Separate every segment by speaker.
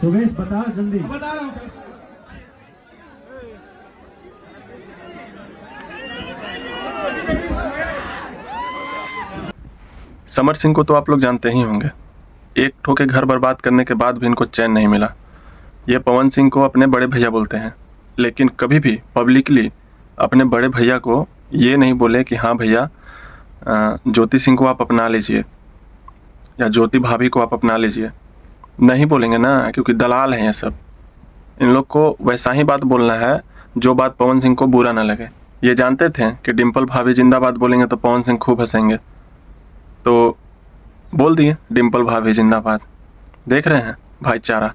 Speaker 1: सुरेश बता जल्दी।
Speaker 2: बता रहा हूँ सर।
Speaker 3: समर सिंह को तो आप लोग जानते ही होंगे। एक ठोके घर बर्बाद करने के बाद भी इनको चैन नहीं मिला। ये पवन सिंह को अपने बड़े भैया बोलते हैं, लेकिन कभी भी पब्लिकली अपने बड़े भैया को ये नहीं बोले कि हाँ भैया ज्योति सिंह को आप अपना लीजिए या ज्योति भाभी को आप अपना लीजिए। नहीं बोलेंगे ना, क्योंकि दलाल हैं ये सब। इन लोग को वैसा ही बात बोलना है जो बात पवन सिंह को बुरा ना लगे। ये जानते थे कि डिम्पल भाभी जिंदाबाद बोलेंगे तो पवन सिंह खूब हंसेंगे, तो बोल दिए डिम्पल भाभी जिंदाबाद। देख रहे हैं भाईचारा,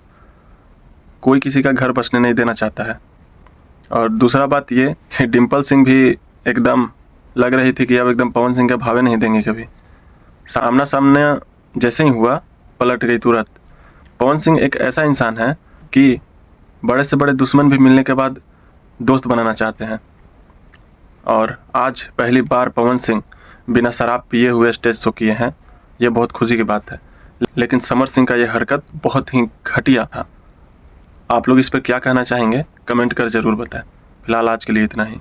Speaker 3: कोई किसी का घर बसने नहीं देना चाहता है। और दूसरा बात ये कि डिम्पल सिंह भी एकदम लग रही थी कि अब एकदम पवन सिंह के भावे नहीं देंगे कभी। सामना सामने जैसे ही हुआ पलट गई तुरंत। पवन सिंह एक ऐसा इंसान है कि बड़े से बड़े दुश्मन भी मिलने के बाद दोस्त बनाना चाहते हैं। और आज पहली बार पवन सिंह बिना शराब पिए हुए स्टेज शो किए हैं, ये बहुत खुशी की बात है। लेकिन समर सिंह का ये हरकत बहुत ही घटिया था। आप लोग इस पर क्या कहना चाहेंगे कमेंट कर ज़रूर बताएं। फिलहाल आज के लिए इतना ही।